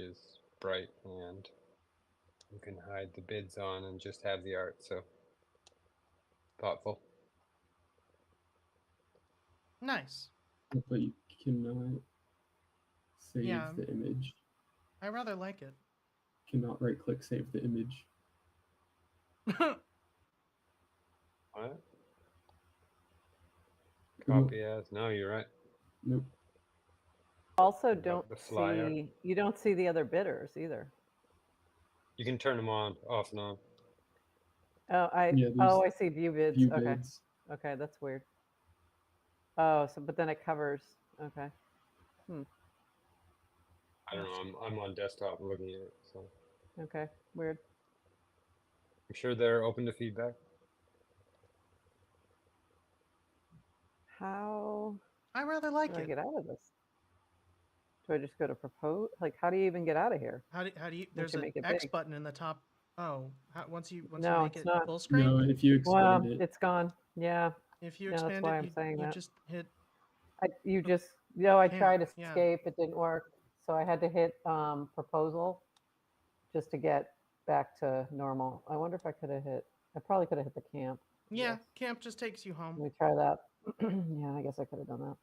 is bright, and you can hide the bids on and just have the art. So thoughtful. Nice. But you cannot save Yeah. the image. I rather like it. Cannot right-click save the image. What? Nope. Copy as? No, you're right. Nope. Also, About don't the flyer. see you don't see the other bidders either. You can turn them on, off and on. Oh, Yeah, there's I see view bids. view Okay, bids. okay, that's weird. Oh, so but then it covers. Okay. I don't know. I'm on desktop looking at it, so Okay, weird. I'm sure they're open to feedback. How I rather like do I it. get out of this? Do I just go to propose? Like, how do you even get out of here? How do you? There's you an make it X big. button in the top. Oh, once you No, make it's it not. full screen. No, if you expand Well, it, it's gone. Yeah, If you no, that's expand why it, I'm saying you that. just hit. I Can't, tried yeah. escape. It didn't work. So I had to hit proposal just to get back to normal. I wonder if I could have hit. I probably could have hit the camp. Yeah, Yes. camp just takes you home. Let me try that. Yeah, I guess I could have done that.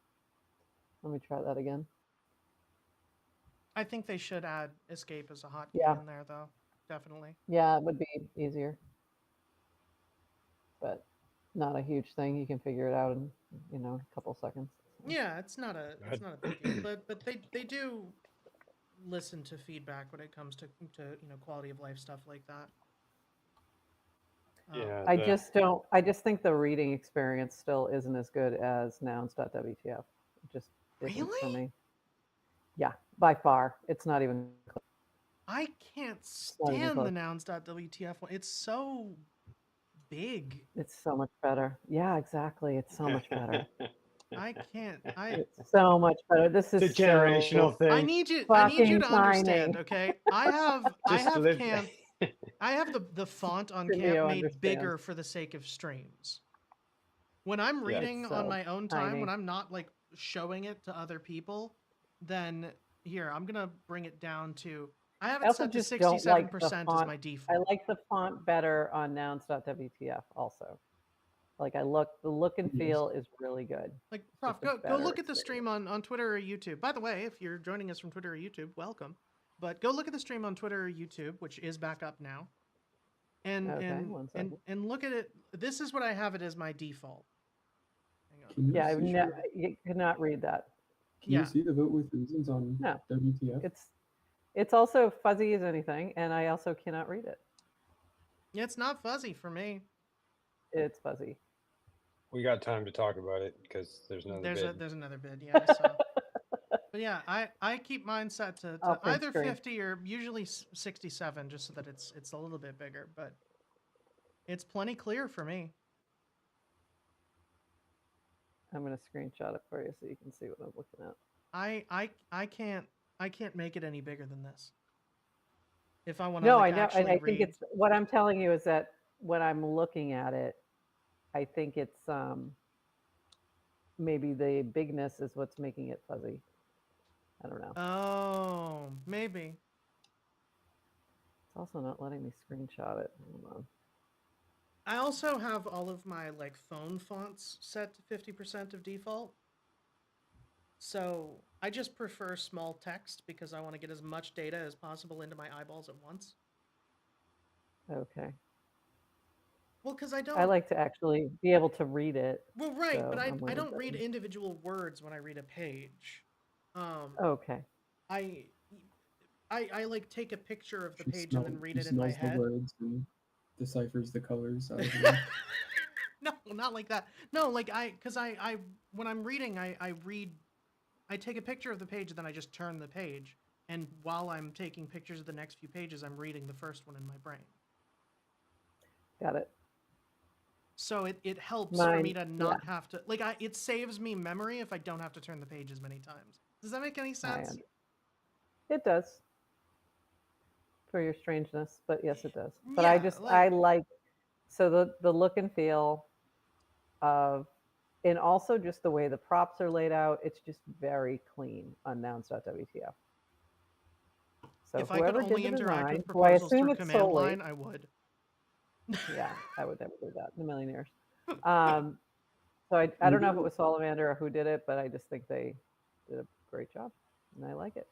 Let me try that again. I think they should add escape as a hotkey Yeah. in there, though. Definitely. Yeah, it would be easier. But not a huge thing. You can figure it out in, a couple seconds. Yeah, it's not a big deal, but they do listen to feedback when it comes to quality of life stuff like that. Yeah. I just think the reading experience still isn't as good as nouns.wtf. It just isn't for Really? me. Yeah, by far. It's not even close. I can't not even stand the close. nouns.wtf one. It's so big. It's so much better. Yeah, exactly. It's so much better. I can't. It's so much better. This is It's a generational so thing. I need you fucking to understand, tiny. okay? I have live- camp. I have the font on Timio camp made understands. bigger for the sake of streams. When I'm reading so on my own time, tiny. when I'm not like showing it to other people, then here, I'm gonna bring it down to I have I it also set to just don't like the 67% as font. my I default. like the font better on nouns.wtf also. Like the look and feel is really good. Like, It's Prof, just a go look better at the stream experience. on Twitter or YouTube. By the way, if you're joining us from Twitter or YouTube, welcome. But go look at the stream on Twitter or YouTube, which is back up now. And Okay, one second. and look at it. This is what I have it as my default. Hang on. can you, Yeah, see, you could not read that. can you see the vote with reasons on No. WTF? It's also fuzzy as anything, and I also cannot read it. It's not fuzzy for me. It's fuzzy. We got time to talk about it because there's another bid. There's another bid, yeah. So. But yeah, I keep mine set to either screen. 50 or usually 67, just so that it's a little bit bigger. But it's plenty clear for me. I'm going to screenshot it for you so you can see what I'm looking at. I can't make it any bigger than this. If I want to No, like, I know, and actually I read. think it's what I'm telling you is that when I'm looking at it, I think it's maybe the bigness is what's making it fuzzy. I don't know. Oh, maybe. It's also not letting me screenshot it. Hold on. I also have all of my like phone fonts set to 50% of default. So I just prefer small text because I want to get as much data as possible into my eyeballs at once. Okay. Well, because I like to actually be able to read it. Well, right, so but I I'm don't read worried individual words when I read a page. Okay. I like take a picture of the She page and then read it in smells my head. the words and deciphers the colors out of them. No, not like that. No, like because I when I'm reading, I take a picture of the page and then I just turn the page. And while I'm taking pictures of the next few pages, I'm reading the first one in my brain. Got it. So it helps for me to not have to like it saves me memory if I don't have to turn the page as many times. Does that make any sense? It does. For your strangeness, but yes, it does. But Yeah, I like so the look and feel of, and also just the way the props are laid out. It's just very clean on nouns.wtf. So If I could whoever only did the interact design, with who I proposals assume through it's command solely, line, I would. yeah, I would never do that. The Millionaires. So I don't know if it was Salamander or who did it, but I just think they did a great job, and I like it,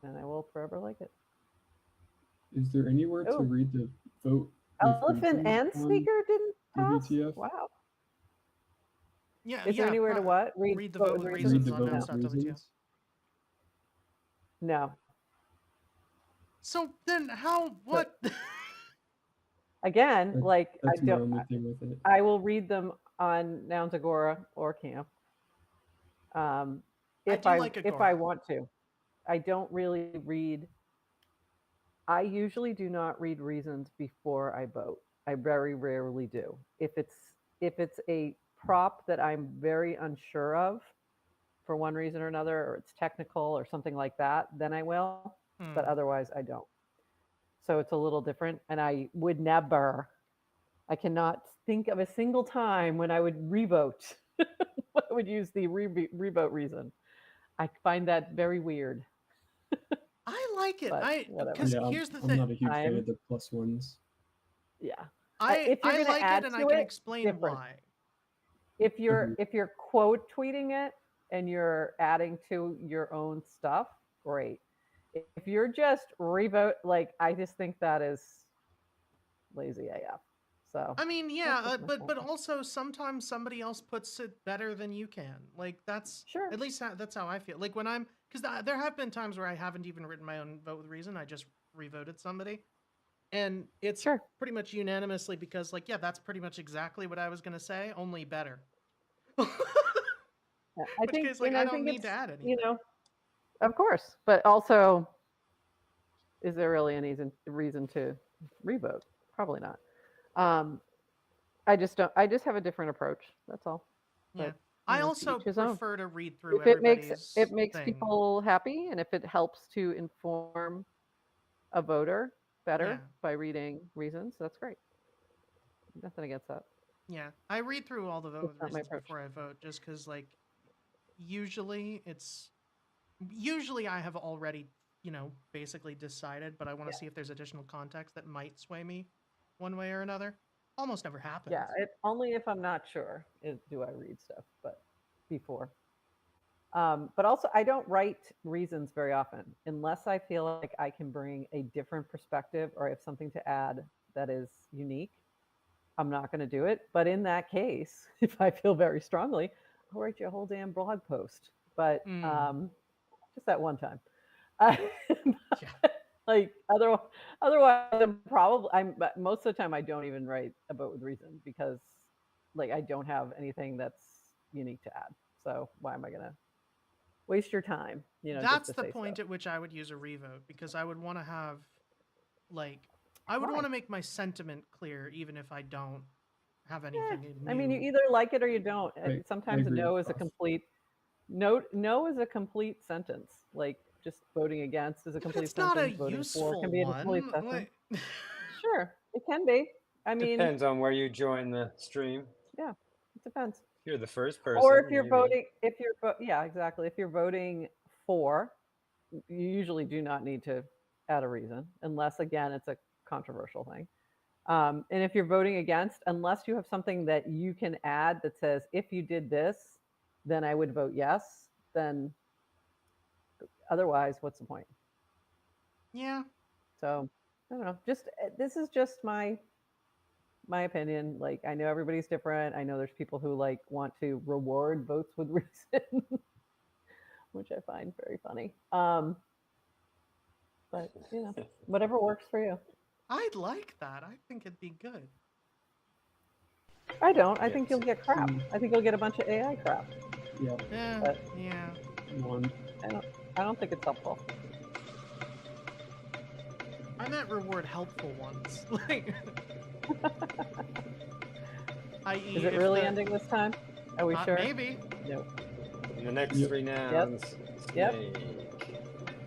and I will forever like it. Is there anywhere to Oh, read the vote with Elephant reason and on Sneaker didn't the pass? VTF? Wow. Yeah, Is there anywhere to what? read the vote with Read reasons the on vote with nouns.wtf. reasons. No. So then how, what? Again, That- like That's my only thing with it. I will read them on Nouns Agora or Camp. If do I like if Agora. I want to. I don't really read. I usually do not read reasons before I vote. I very rarely do. If it's a prop that I'm very unsure of for one reason or another, or it's technical or something like that, then I will. But otherwise, I don't. So it's a little different, and I would never. I cannot think of a single time when I would revote. I would use the revote reason. I find that very weird. I like it. But whatever. Because Yeah, here's the I'm thing. not a huge fan of the plus ones. Yeah. I gonna like add it, and I to can it, explain different. why. If you're quote tweeting it and you're adding to your own stuff, great. If you're just revote, like I just think that is lazy AF. So I mean, that's yeah, just my but thought. also sometimes somebody else puts it better than you can. Like that's Sure. at least that's how I feel. Like when I'm because there have been times where I haven't even written my own vote with reason. I just revoted somebody, and it's Sure. pretty much unanimously because like yeah, that's pretty much exactly what I was gonna say, only better. Yeah, I Which think case, like, I I don't think need it's to add anything. you know, of course, but also, is there really any reason to revote? Probably not. I just don't. I just have a different approach. That's all. Yeah. But, I you know, to also each his own. prefer to read through If it everybody's makes thing. people happy, and if it helps to inform a voter better Yeah. by reading reasons, that's great. Nothing against that. Yeah, I read through all the vote That's with not my reasons approach. before I vote, just because like usually I have already basically decided, but I want to see if there's additional context that might sway me one way or another. Almost never happens. Yeah, only if I'm not sure do I read stuff, but before. But also, I don't write reasons very often unless I feel like I can bring a different perspective or I have something to add that is unique. I'm not going to do it. But in that case, if I feel very strongly, I'll write you a whole damn blog post. But just that one time. Yeah. Like otherwise, but most of the time I don't even write a vote with reason because like I don't have anything that's unique to add. So why am I gonna waste your time? That's the point at which I would use a revote because I would want to have I would want to make my sentiment clear even if I don't have anything new. I mean, you either like it or you don't. I Sometimes a agree no with is a Ross. complete no is a complete sentence. Like just voting against is a complete it's not sentence. a Voting useful for can be a complete one. sentence. Sure, it can be. I mean, Depends on where you join the stream. yeah, it depends. If you're the first person, Or if you're maybe. voting, yeah, exactly. If you're voting for, you usually do not need to add a reason, unless again it's a controversial thing. And if you're voting against, unless you have something that you can add that says, if you did this, then I would vote yes. Then otherwise, what's the point? Yeah. So I don't know. This is just my opinion. Like I know everybody's different. I know there's people who like want to reward votes with reason, which I find very funny. But whatever works for you. I'd like that. I think it'd be good. I don't. I think you'll get crap. I think you'll get a bunch of AI crap. Yeah. But Yeah. One. I don't think it's helpful. I meant reward helpful ones. Like, i.e., Is it really ending this time? Are we sure? Maybe. Nope. In the next three nouns. Yep. Snake.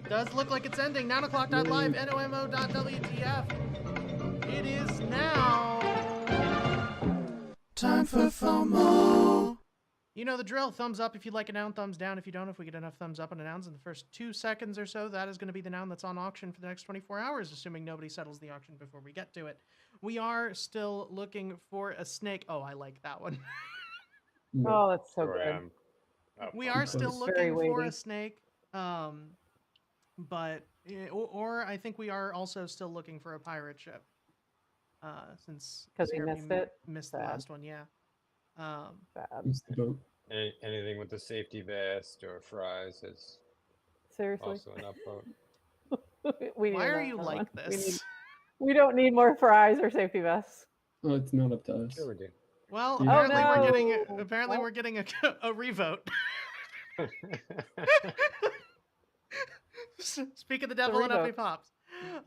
Does look like it's ending. 9o'clock.live, NOMO.WTF. It is now time for FOMO. You know the drill. Thumbs up if you like a noun, thumbs down if you don't. If we get enough thumbs up on a noun in the first 2 seconds or so, that is going to be the noun that's on auction for the next 24 hours, assuming nobody settles the auction before we get to it. We are still looking for a snake. Oh, I like that one. No. Oh, that's so Sorry, good. I'm up We on are that. still It's very looking for a weighty. snake. But or I think we are also still looking for a pirate ship. Since 'Cause we Scarabee missed it? missed the Sad. last one, yeah. Bad. Use the boat. Anything with the safety vest or fries is Seriously. also an upvote. We need Why are you another like one. this? We don't need more fries or safety vests. Oh, it's not up to us. Sure we do. Well, Oh, apparently we're getting no! apparently Well- we're getting a revote. Speak of the devil and up he revote. pops.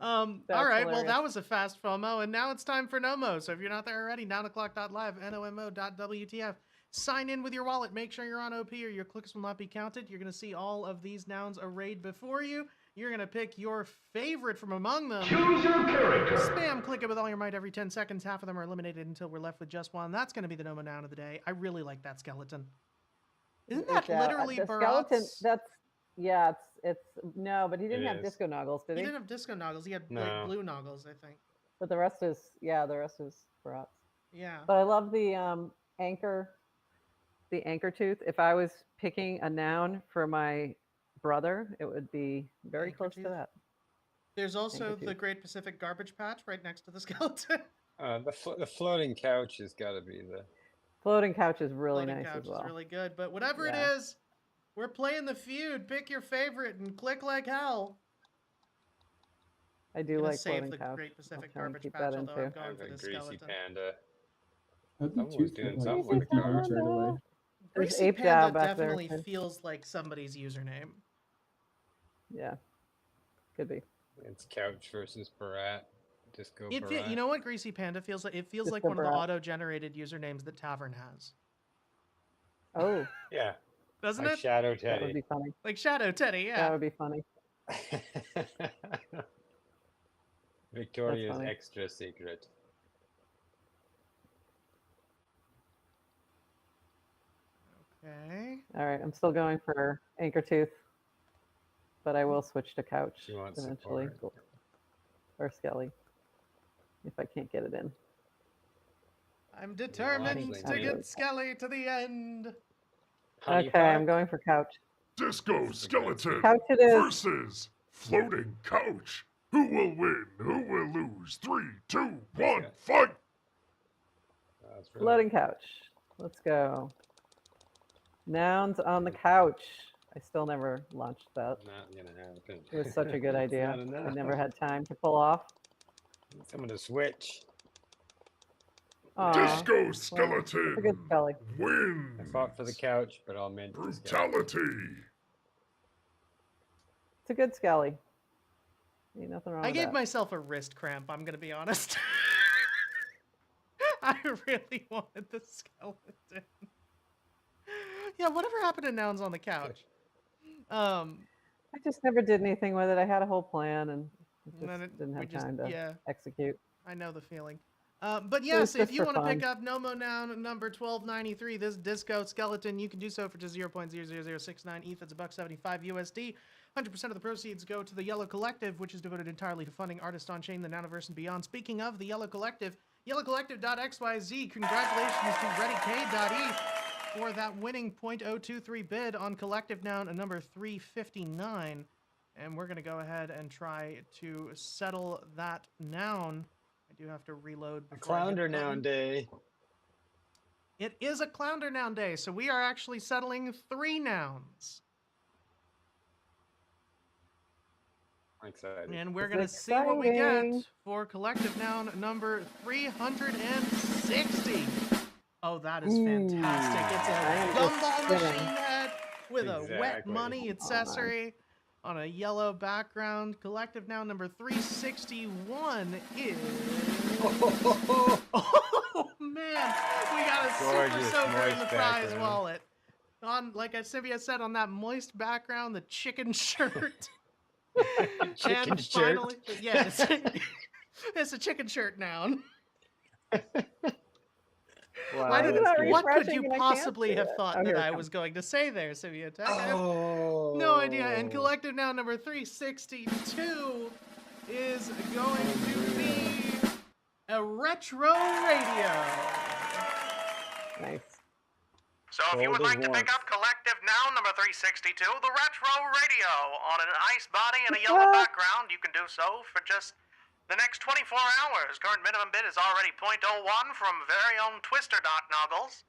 That's all right, well hilarious. that was a fast FOMO, and now it's time for NOMO. So if you're not there already, 9o'clock.live, NOMO.WTF. Sign in with your wallet. Make sure you're on OP or your clicks will not be counted. You're going to see all of these nouns arrayed before you. You're going to pick your favorite from among them. Choose your character. Spam click it with all your might every 10 seconds. Half of them are eliminated until we're left with just one. That's going to be the Nomo noun of the day. I really like that skeleton. Isn't that Yeah, literally the skeleton? Barat's? That's yeah. It's no, but he didn't It have is. disco noggles, did He he? didn't have disco noggles. He had No. like blue noggles, I think. But the rest is Barat's. Yeah. But I love the anchor tooth. If I was picking a noun for my brother, it would be very Anchor close tooth? to that. There's also Anchor the tooth. Great Pacific Garbage Patch right next to the skeleton. The floating couch has got to be the. Floating couch is really Floating nice couch as well. is really good. But whatever Yeah. it is, we're playing the feud. Pick your favorite and click like hell. I I'm do gonna like save floating the couch. Great Pacific I'll try and Garbage keep Patch, that although in I'm too. going Have for a the greasy skeleton. panda. How'd the Someone was tooth doing get, like, something from with the the couch car. right away? There's Greasy Ape Panda Dow back there, definitely too. feels like somebody's username. Yeah, could be. It's couch versus Barat. Disco You Barat. know what Greasy Panda feels like? It feels Just like the one of the brat. auto-generated usernames that Tavern has. Oh, Yeah. Doesn't Like it? Shadow that would be Teddy. funny. Like Shadow Teddy, That yeah. would be funny. Victoria's funny. extra secret. Okay. All right, I'm still going for anchor tooth, but I will switch to couch She wants eventually, support. or skelly, if I can't get it in. I'm determined actually to do. get Skelly to the end. Honey Okay, I'm pot? going for couch. Disco That's a good skeleton Couch it is. versus floating couch. Who will win? Who will lose? 3, 2, 1, Yeah. fight! That's really- Floating couch. Let's go. Nouns on the couch. I still never launched that. Not gonna happen. It was such a good It's idea. not I enough. never had time to pull off. Someone to switch. Aw, Disco it's a skeleton good skelly. wins. I fought for the couch, but I'll mint the skeleton. Brutality. It's a good skelly. Ain't nothing wrong I with gave that. myself a wrist cramp, I'm gonna be honest. I really wanted the skeleton. Yeah, whatever happened to nouns on the couch? I just never did anything with it. I had a whole plan and And then just didn't we have just- time to yeah. execute. I know the feeling. But was yes, if just you for want to pick fun. up Nomo Noun number 1293, this disco skeleton, you can do so for just 0.00069 ETH. That's $1.75 USD. 100% of the proceeds go to the Yellow Collective, which is devoted entirely to funding artists on chain, the Nanoverse, and beyond. Speaking of the Yellow Collective, yellowcollective.xyz, congratulations to ReadyK.e for that winning .023 bid on Collective Noun number 359. And we're going to go ahead and try to settle that noun. I do have to reload. A before I hit Clounder the noun button. day. It is a Clounder noun day, so we are actually settling 3 nouns. I'm excited. And we're It's going to see what we get exciting. for collective noun number 360. Oh, that is fantastic. It's I a am just gumball kidding. machine head with a wet Exactly. money accessory on a yellow background. Collective noun number 361 is... Oh, man. We got a super Gorgeous, soaker in the moist prize background. wallet. On, like Sylvia said, on that moist background, the chicken shirt. Chicken And shirt. finally, yes, it's a chicken shirt noun. Why It's did not what could refreshing you and I can't possibly do have it. thought Oh, that here it I comes. was going to say there, Symbiotech? I have Oh. no idea. And collective noun number 362 is going to be a retro radio. Nice. So if you would Cold like and to pick warmth. up collective noun number 362, the retro radio, on an ice body and a yellow background, you can do so for just the next 24 hours. Current minimum bid is already .01 from very own Twister Noggles.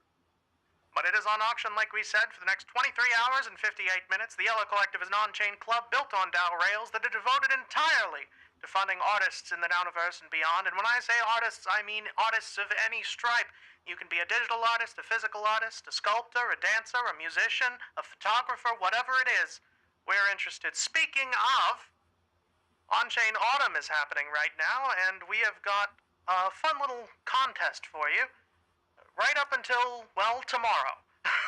But it is on auction, like we said, for the next 23 hours and 58 minutes. The Yellow Collective is an on-chain club built on Dow rails that are devoted entirely to funding artists in the Nowniverse and beyond. And when I say artists, I mean artists of any stripe. You can be a digital artist, a physical artist, a sculptor, a dancer, a musician, a photographer, whatever it is. We're interested. Speaking of, On-Chain Autumn is happening right now, and we have got a fun little contest for you. Right up until, well, tomorrow.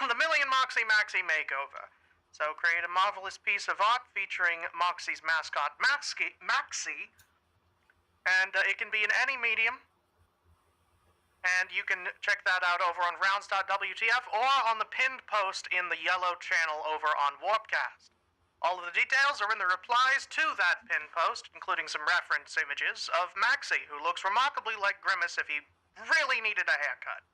The Million Moxie Maxi Makeover. So create a marvelous piece of art featuring Moxie's mascot, Maxie. And it can be in any medium. And you can check that out over on rounds.wtf or on the pinned post in the yellow channel over on Warpcast. All of the details are in the replies to that pinned post, including some reference images of Maxie, who looks remarkably like Grimace if he really needed a haircut.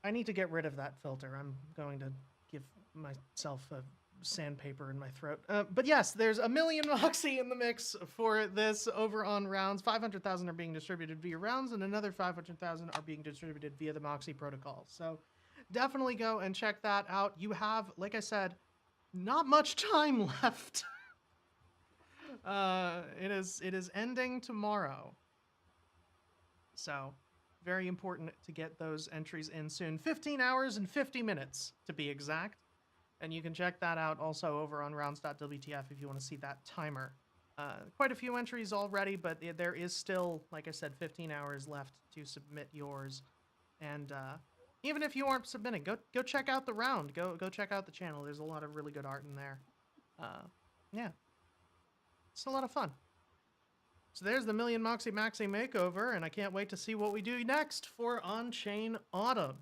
I need to get rid of that filter. I'm going to give myself a sandpaper in my throat. But yes, there's a million Moxie in the mix for this over on Rounds. 500,000 are being distributed via Rounds, and another 500,000 are being distributed via the Moxie protocol. So definitely go and check that out. You have, like I said, not much time left. It is ending tomorrow. So very important to get those entries in soon. 15 hours and 50 minutes to be exact. And you can check that out also over on rounds.wtf if you want to see that timer. Quite a few entries already, but there is still, like I said, 15 hours left to submit yours. And even if you aren't submitting, go check out the round. Go check out the channel. There's a lot of really good art in there. Yeah, it's a lot of fun. So there's the Million Moxie Maxi Makeover, and I can't wait to see what we do next for On-Chain Autumn.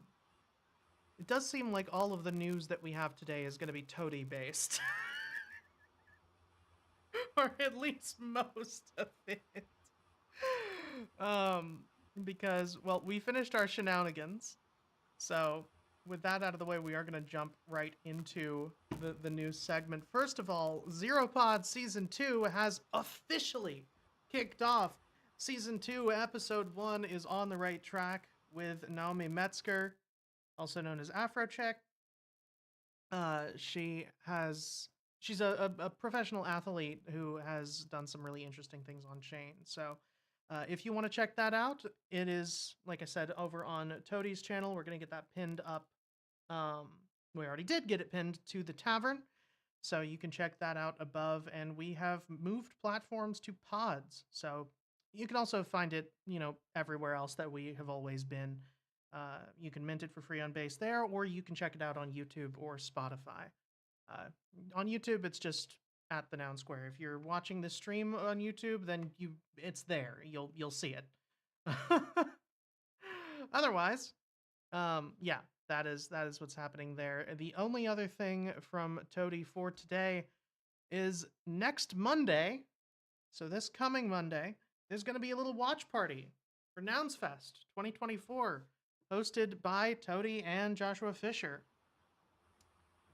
It does seem like all of the news that we have today is going to be Toady based. Or at least most of it. Because, well, we finished our shenanigans. So with that out of the way, we are going to jump right into the news segment. First of all, Zeropod Season 2 has officially kicked off. Season 2, Episode 1 is on the right track with Naomi Metzger, also known as Afrocheck. She's a professional athlete who has done some really interesting things on chain. So if you want to check that out, it is, like I said, over on Toady's channel. We're going to get that pinned up. We already did get it pinned to the tavern. So you can check that out above. And we have moved platforms to pods. So you can also find it, everywhere else that we have always been. You can mint it for free on base there, or you can check it out on YouTube or Spotify. On YouTube, it's just at the Noun Square. If you're watching this stream on YouTube, then it's there. You'll see it. Otherwise, yeah, that is what's happening there. The only other thing from Toady for today is next Monday. So this coming Monday, there's going to be a little watch party for Nouns Fest 2024. Hosted by Toady and Joshua Fisher.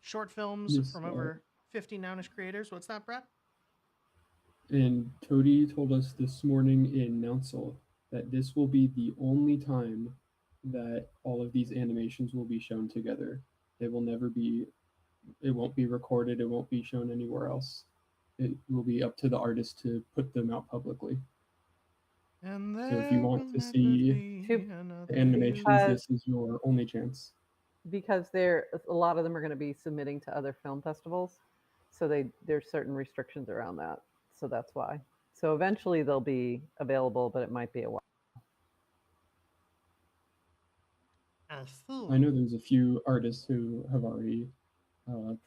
Short films Yes, from over 50 Nounish creators. What's that, Brett? And Toady told us this morning in Nouncil that this will be the only time that all of these animations will be shown together. It won't be recorded, it won't be shown anywhere else. It will be up to the artist to put them out publicly. And So if you want to see the animations, this is your only chance. Because a lot of them are going to be submitting to other film festivals, so there's certain restrictions around that. So that's why. So eventually they'll be available, but it might be a while. I know there's a few artists who have already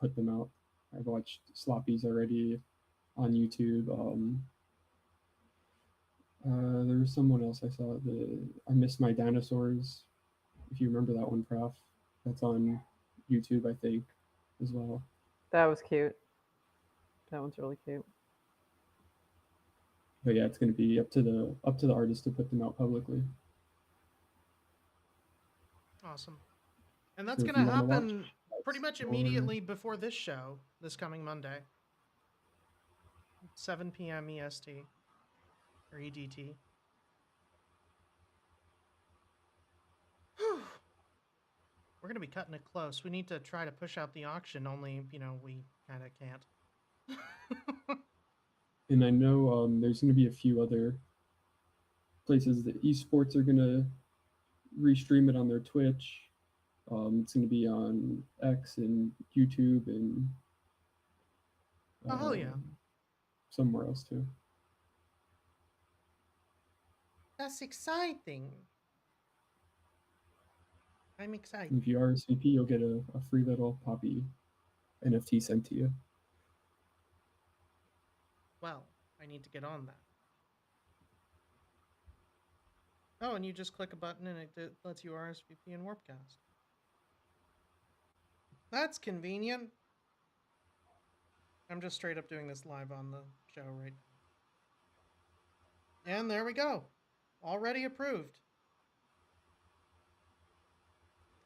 put them out. I've watched Sloppy's already on YouTube. There was someone else I saw. I Miss My Dinosaurs. If you remember that one, Prof. That's on YouTube, I think, as well. That was cute. That one's really cute. But yeah, it's going to be up to the artist to put them out publicly. Awesome. And that's So if going you to wanna watch, happen pretty much or- immediately before this show, this coming Monday. 7 p.m. EST or EDT. We're going to be cutting it close. We need to try to push out the auction, only, we kind of can't. And I know there's going to be a few other places that esports are going to restream it on their Twitch. It's going to be on X and YouTube and Oh, hell yeah. somewhere else too. That's exciting. I'm excited. And if you RSVP, you'll get a free little Poppy NFT sent to you. Well, I need to get on that. Oh, and you just click a button and it lets you RSVP in Warpcast. That's convenient. I'm just straight up doing this live on the show right now. And there we go. Already approved.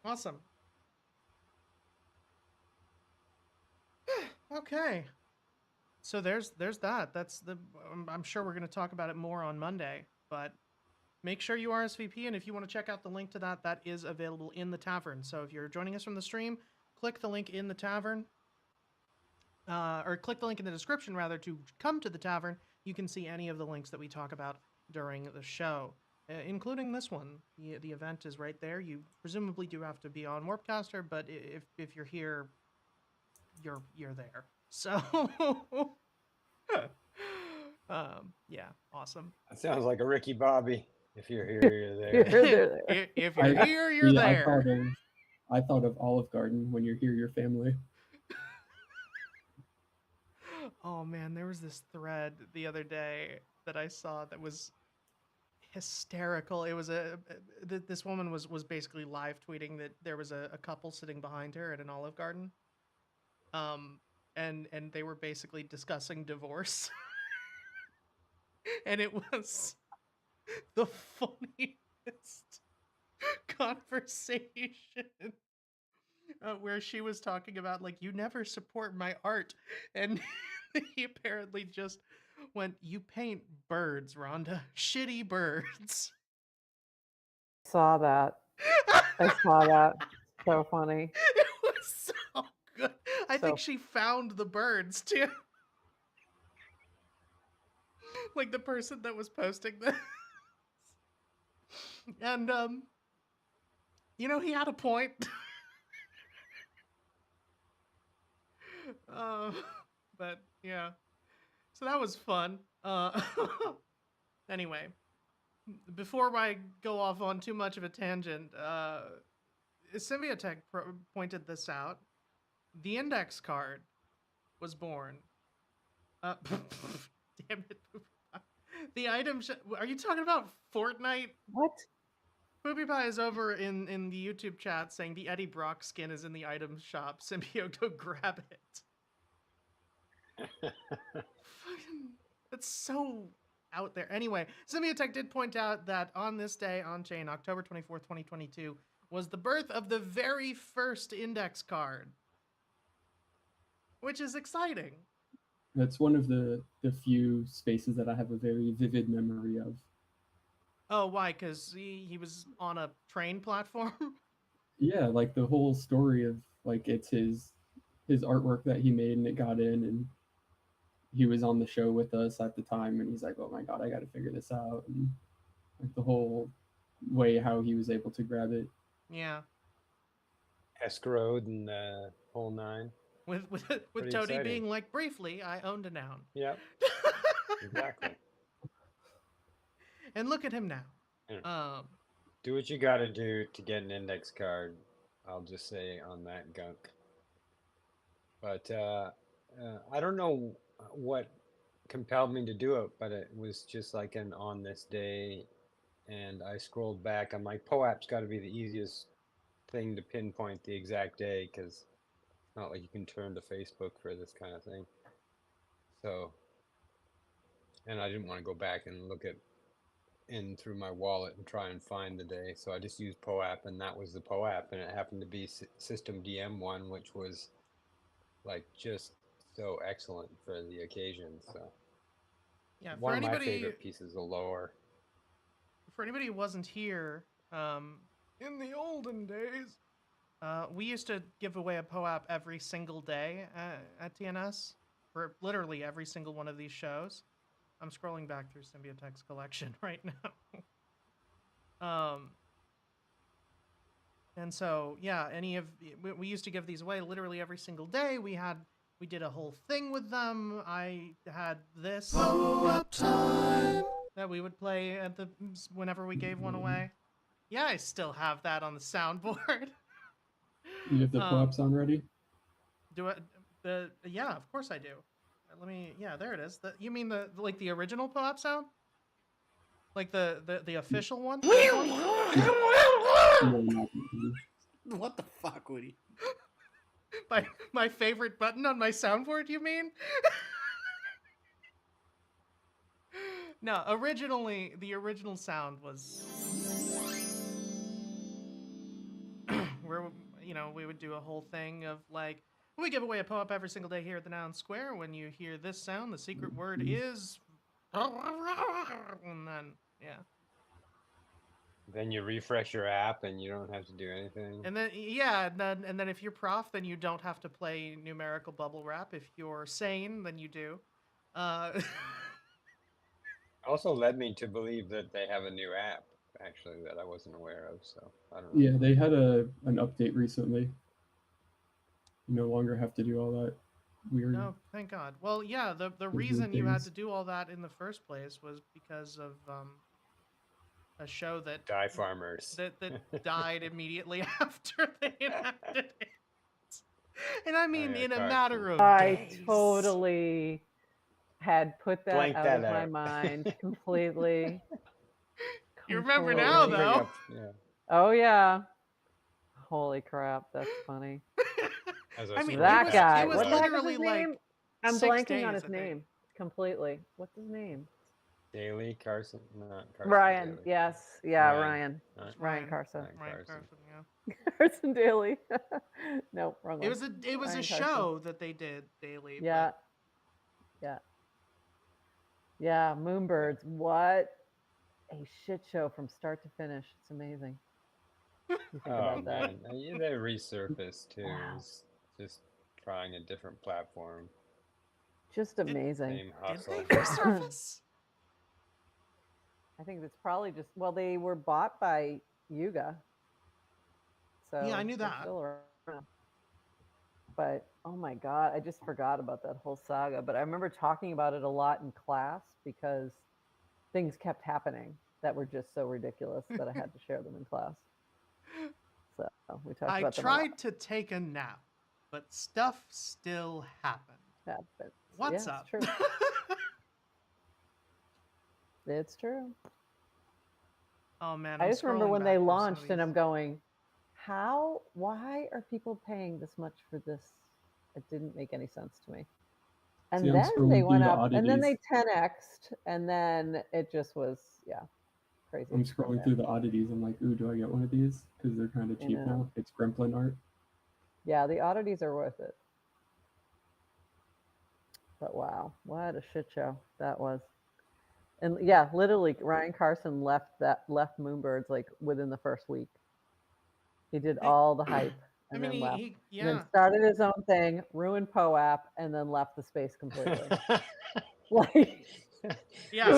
Awesome. Okay. So there's that. That's the. I'm sure we're going to talk about it more on Monday, but make sure you RSVP, and if you want to check out the link to that, that is available in the tavern. So if you're joining us from the stream, click the link in the tavern, or click the link in the description rather to come to the tavern. You can see any of the links that we talk about during the show, including this one. The event is right there. You presumably do have to be on Warpcaster, but if you're here, you're there. So, yeah, awesome. That sounds like a Ricky Bobby. If you're here, you're there. If you're here, you're there. I thought of Olive Garden. When you're here, your family. Oh man, there was this thread the other day that I saw that was hysterical. It was this woman was basically live tweeting that there was a couple sitting behind her at an Olive Garden. And they were basically discussing divorce. And it was the funniest conversation where she was talking about, like, you never support my art. And he apparently just went, you paint birds, Rhonda. Shitty birds. Saw that. I saw that. So funny. It was so good. I think So- she found the birds too. Like the person that was posting this. And he had a point. But yeah. So that was fun. Anyway, before I go off on too much of a tangent, Symbiotech pointed this out. The index card was born. Damn it. The item... Are you talking about Fortnite? What? Poopy Pie is over in the YouTube chat saying the Eddie Brock skin is in the item shop. Symbio, go grab it. That's so out there. Anyway, Symbiotech did point out that on this day on chain, October 24th, 2022, was the birth of the very first index card. Which is exciting. That's one of the few spaces that I have a very vivid memory of. Oh, why? Because he was on a train platform? Yeah, like the whole story of, like, it's his artwork that he made and it got in, and he was on the show with us at the time, and he's like, oh my god, I gotta figure this out, and like the whole way how he was able to grab it. Yeah. Escrowed and the whole nine. With Pretty Toady exciting. being like, briefly, I owned a noun. Yep, exactly. And look at him now. Yeah. Do what you gotta do to get an index card. I'll just say on that gunk. But I don't know what compelled me to do it, but it was just like an on this day, and I scrolled back. I'm like, POAP's got to be the easiest thing to pinpoint the exact day because it's not like you can turn to Facebook for this kind of thing. So, and I didn't want to go back and look at in through my wallet and try and find the day. So I just used POAP, and that was the POAP, and it happened to be System DM one, which was like just so excellent for the occasion. So Yeah, one of my favorite pieces of lore. For anybody who wasn't here, in the olden days, we used to give away a POAP every single day at TNS for literally every single one of these shows. I'm scrolling back through Symbiotech's collection right now. And so, yeah, we used to give these away literally every single day. We did a whole thing with them. I had this POAP time that we would play at whenever we gave one away. Yeah, I still have that on the soundboard. You have the POAP sound ready? Yeah, of course I do. Yeah, there it is. You mean the original POAP sound? Like the official one? What the fuck, Woody? My favorite button on my soundboard, you mean? No, the original sound was where we would do a whole thing of like, we give away a POAP every single day here at the Noun Square. When you hear this sound, the secret word is, and then Then you refresh your app and you don't have to do anything. And then and then if you're prof, then you don't have to play numerical bubble wrap. If you're sane, then you do. Also led me to believe that they have a new app actually that I wasn't aware of. So I don't know. Yeah, they had an update recently. You no longer have to do all that weird. Oh, thank God. Well, yeah, the reason you had to do all that in the first place was because of a show that Die Farmers that died immediately after they enacted it. And I mean, in a matter of days. I totally had put that out of my mind completely. You remember now, though. Oh, yeah. Holy crap, that's funny. I mean, that guy. It was literally like I'm blanking on his name completely. What's his name? Daly Carson, not Carson. Ryan. Daly. Yes, yeah, Ryan. Ryan Carson. Ryan Carson. Yeah. Carson Daly. No, wrong one. It was a show that they did daily. Yeah. But... Yeah, Moonbirds. What a shit show from start to finish. It's amazing. Oh man, they resurfaced too. Wow. Just trying a different platform. Just amazing. Same hustle. Did they resurface? I think it's probably just they were bought by Yuga. So yeah, I knew that. Still around. But oh my God, I just forgot about that whole saga. But I remember talking about it a lot in class because things kept happening that were just so ridiculous that I had to share them in class. So we talked about them. I tried to take a nap, but stuff still happened. What's up? It's true. It's true. Oh man, I just remember when they launched and I'm going, why are people paying this much for this? It didn't make any sense to me. And then they went up and then they 10x'd and then it just was, crazy. I'm scrolling through the oddities. I'm like, ooh, do I get one of these? Because they're kind of cheap now. It's Gremlin art. Yeah, the oddities are worth it. But wow, what a shit show that was. And yeah, literally, Ryan Carson left Moonbirds like within the first week. He did all the hype and then left. And then started his own thing, ruined POAP, and then left the space completely.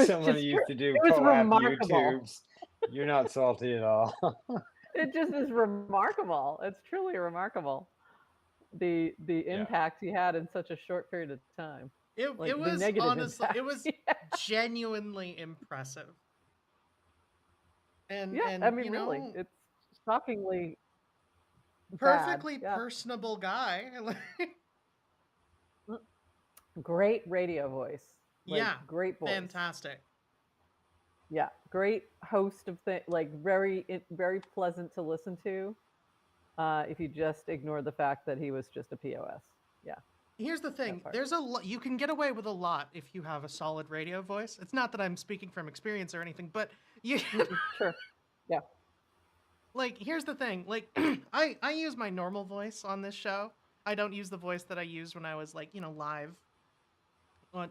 Somebody used to do POAP YouTubes. You're not salty at all. It just is remarkable. It's truly remarkable. The impact he had in such a short period of time. It was honestly, it was genuinely impressive. And I mean, really, it's shockingly perfectly personable guy. Great radio voice. Like, Yeah, great voice. fantastic. Yeah, great host of things. Like very pleasant to listen to. If you just ignore the fact that he was just a POS. Yeah. Here's the thing: part. there's you can get away with a lot if you have a solid radio voice. It's not that I'm speaking from experience or anything, but you Sure. Yeah. like. Here's the thing: like, I use my normal voice on this show. I don't use the voice that I used when I was like live,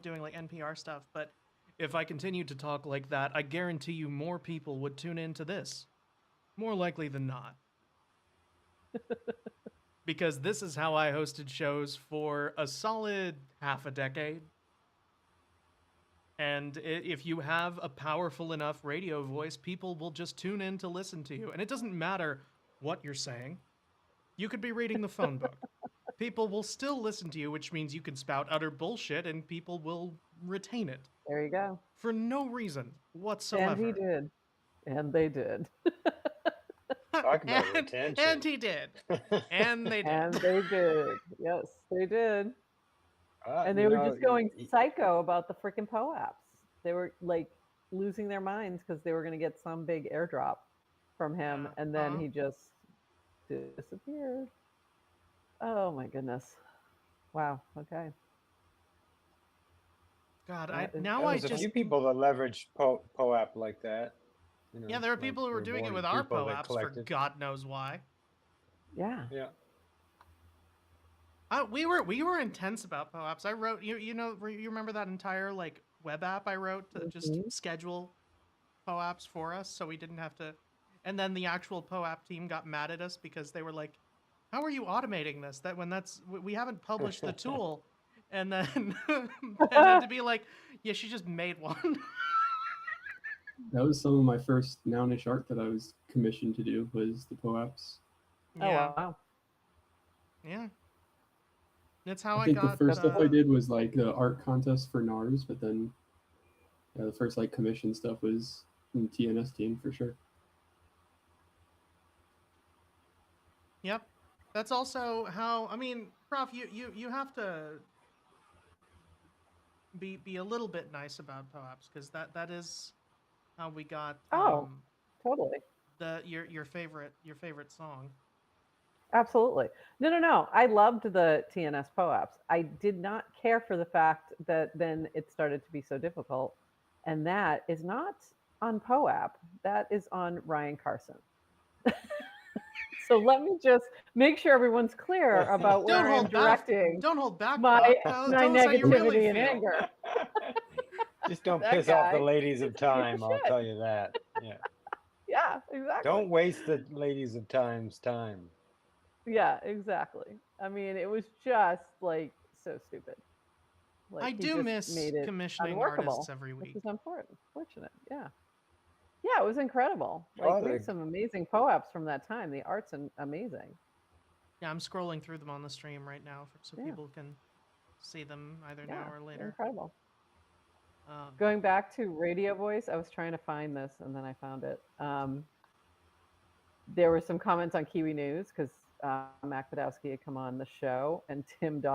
doing like NPR stuff. But if I continued to talk like that, I guarantee you more people would tune into this, more likely than not. Because this is how I hosted shows for a solid half a decade. And if you have a powerful enough radio voice, people will just tune in to listen to you. And it doesn't matter what you're saying. You could be reading the phone book. People will still listen to you, which means you can spout utter bullshit and people will retain it. There you go. For no reason whatsoever. And he did. And they did. Talk about retention. And he did. And they did. And they did. Yes, they did. And they you were know, just going psycho about the freaking POAPs. They were like losing their minds because they were going to get some big airdrop from him, Yeah. and then he just disappeared. Oh my goodness! Wow. Okay. God, There's a few people that leverage POAP like that. You know, yeah, there are like people who are doing it with rewarding our people that POAPs for collected. God knows why. Yeah. Yeah. We were intense about POAPs. I wrote you remember that entire like web app I wrote to just schedule POAPs for us so we didn't have to. And then the actual POAP team got mad at us because they were like, "How are you automating this? That when we haven't published the tool." And then and then to be like, "Yeah, she just made one." That was some of my first Nounish art that I was commissioned to do, was the POAPs. Oh wow. Yeah. That's how I I think got the first stuff I did was like the art contest for NARS, but then the first like commission stuff was from the TNS team for sure. Yep. That's also how, I mean, Prof, you have to be a little bit nice about POAPs because that is how we got Totally. your favorite song. Absolutely. No. I loved the TNS POAPs. I did not care for the fact that then it started to be so difficult. And that is not on POAP. That is on Ryan Carson. So let me just make sure everyone's clear about where I'm directing Don't hold back. my Tell us how you negativity really and feel. anger. Just don't That piss off the guy ladies of is a piece of time. I'll shit. tell you that. Yeah. Yeah, exactly. Don't waste the ladies of time's time. Yeah, exactly. I mean, it was just like so stupid. Like, I he do just miss made it commissioning unworkable, artists every week. which is unfortunate. Yeah. Yeah, it was incredible. Like, Oh, we they- have some amazing POAPs from that time. The art's amazing. Yeah, I'm scrolling through them on the stream right now so Yeah. people can see them either Yeah, now or they're later. incredible. Going back to radio voice, I was trying to find this and then I found it. There were some comments on Kiwi News because Mac Podowski had come on the show, and Tim Dawson